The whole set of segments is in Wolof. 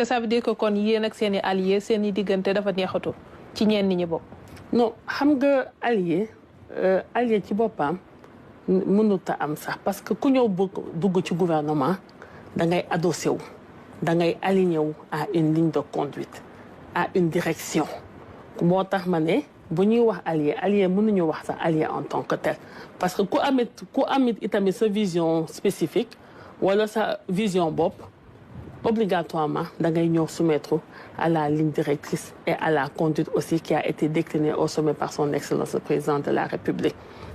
ça veut dire que kon yéen ak seen i alliés seen i diggante dafa neexatu ci ñenn ñi bokk. non xam nga allié ci boppam mënut a am sax parce que ku ñëw dugg ci gouvernement da ngay adossé wu da ngay aligné wu à une ligne de conduite à une direction moo tax ma ne bu ñuy wax allié mënuñu wax sax allié en tant que tel parce que ku amit itamit sa vision spécifique wala sa vision bopp obligatoirement da ngay ñëw soumettre à la ligne directrice et à la conduite aussi qui a été déclinée au sommet par son excellence le président de la République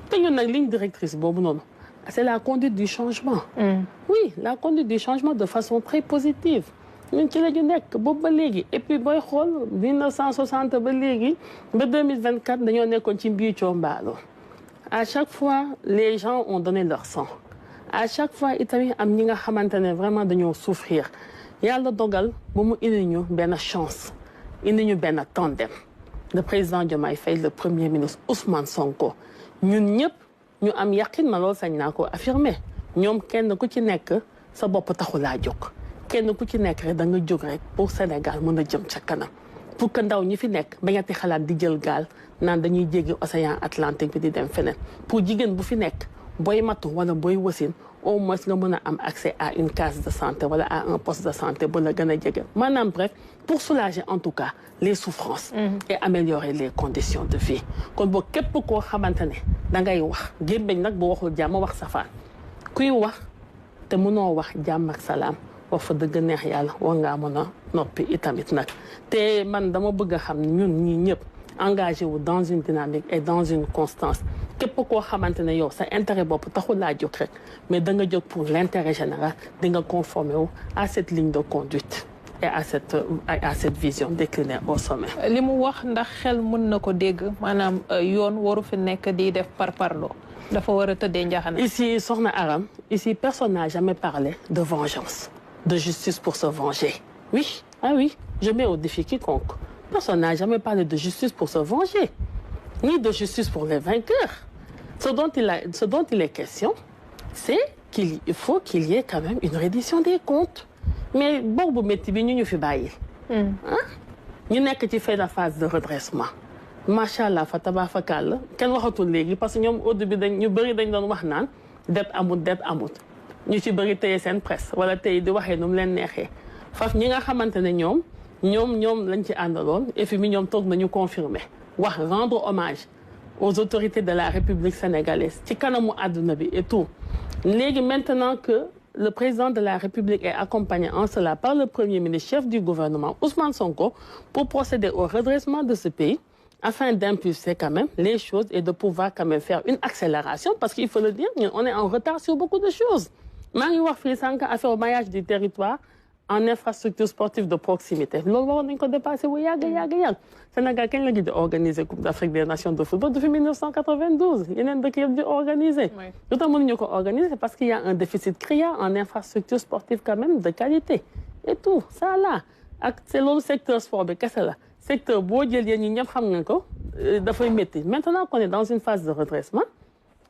te ñun nag ligne directrice boobu noonu c'est la conduite du changement. Oui, la conduite du changement de façon très positive. ñun ci la ñu nekk boobu ba léegi et puis booy xool 1960 ba léegi ba 2024 dañoo nekkoon ci mbiu coombaalo à chaque fois les gens ont donné leur sang à chaque fois itamit am ñi nga xamante ne vraiment dañoo souffrir yàlla dogal ba mu indi ñu benn chance indi ñu benn tandem le président Diomaye Faye le premier ministre Ousmane Sonko ñun ñëpp ñu am yaqin ma loolu sañ naa ko affirmer ñoom kenn ku ci nekk sa bopp taxu laa jóg kenn ku ci nekk rek da nga jóg rek pour Sénégal mën a jëm ca kanam pour que ndaw ñi fi nekk bañati xalaat di jël gaal naan dañuy jéggi océan Atlantique bi di dem feneen pour jigéen bu fi nekk booy matu wala booy wasin au moins nga mën a am accès à une case de santé wala à un poste de santé bu la gën a jege maanaam bref pour soulager en tout cas les souffrances et améliorer les conditions de vie kon boo képp koo xamante ne da ngay wax gémmiñ nag bu waxul jàmm wax safaan kuy wax te mënoo wax jàmm ak salaam wax fa dëgg neex yàlla war ngaa mën a noppi itamit nag te man dama bëgg a xam ñun ñii ñëpp engagé wu dans une dynamique et dans une constance képp koo xamante ne yow sa intérêt bopp taxul laa jóg rek mais da nga jóg pour l'intérêt général di nga conformer wu à cette ligne de conduite et à cette vision déclinée au sommet. li mu wax ndax xel mën na ko dégg maanaam yoon waru fi nekk di def parparloo dafa war a tëddee njaxana. Ici soxna Aram ici personne n'a jamais parlé de vengeance de justice pour se venger oui oui je mets au défi quiconque. Personne n'a jamais parlé de justice pour se venger, ni de justice pour les vainqueurs. Ce dont il est question, c'est qu'il faut qu'il y ait quand même une reddition des comptes. Mais boobu métti bi ñu fi bàyyi. ñu nekk ci phase de redressement. macha allah fa tabaarakalla kenn waxatul léegi parce que ñoom au début ñu bëri dañ doon wax naan dette amut ñu ci bëri téye seen presse wala tey di waxee nu mu leen neexee faf ñi nga xamante ne ñoom lañ ci àndaloon FMI ñoom toog nañu confirmer wax rendre hommage aux autorités de la République sénégalaise ci kanamu àdduna bi et tout léegi maintenant que le président de la République est accompagné en cela par le premier ministre chef du gouvernement Ousmane Sonko pour procéder au redressement de ce pays afin d'impulser quand même les choses et de pouvoir quand même faire une accélération parce qu'il faut le dire on est en retard sur beaucoup de choses maa ngi wax fii sànq affaire au maillage du territoire en infrastructure sportive de proximité loolu waroon nañu ko dépassé bu yàgg Sénégal kañ la gi di organiser Coupe d'Afrique des Nations de football depuis 1992 yeneen dëkk yëpp di organiser lu tax mënuñu ko organiser parce qu'il y a un déficit criant en infrastructure sportive quand même de qualité et tout ça là ak c'est loolu secteur sport bi kese la secteur boo jël yéen ñi ñëpp xam nga ko dafay métti maintenant qu'on est dans une phase de redressement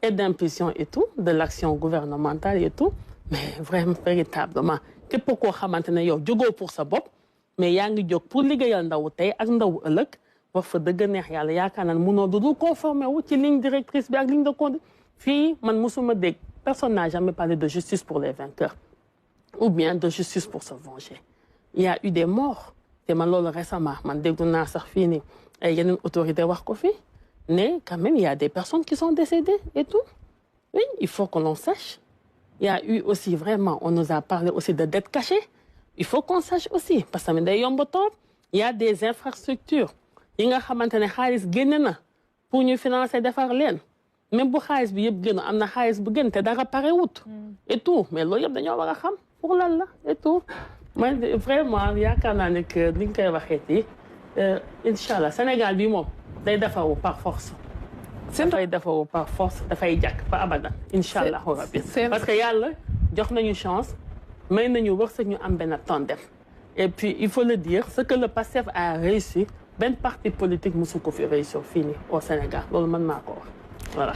et d'impulsion et tout de l'action gouvernementale et tout mais vraiment véritablement képp koo xamante ne yow jógoo pour sa bopp mais yaa ngi jóg pour liggéeyal ndaw tey ak ndaw ëllëg wax fa dëgg neex yàlla yaakaar naa ne mënoo dudul conformer wu ci ligne directrice bi ak ligne de conduite fii man mosuma dégg personne n'a jamais parlé de justice pour les vainqueurs ou bien de justice pour se venger il y a eu des morts te man loolu récemment man déglu naa sax fii ni ay yeneen autorité wax ko fii mais quand même il y a des personnes qui sont décédées et tout oui il faut que l'on sache il y a eu aussi vraiment on nous a parlé aussi de dettes cachées il faut qu'on sache aussi parce que day yomb trop il y a des infrastructures yi nga xamante ne xaalis génne na pour ñu financer defar leen même bu xaalis bi yëpp génn am na xaalis bu génn te dara pare wut et tout mais loolu yëpp dañoo war a xam pour lan la et tout man vraiment yaakaar naa ne que li nga koy waxee ci incha allah Sénégal bi moom day defaru par force dafay defaru par force dafay jàkk ba abadan incha allahu rabbi parce que yàlla jox nañu chance may nañu wërsëg ñu am benn tandem et puis il faut le dire ce que le PASTEF a réussi benn parti politique mosu ko fi réussir fii nii au Sénégal loolu man maa ko wax voilà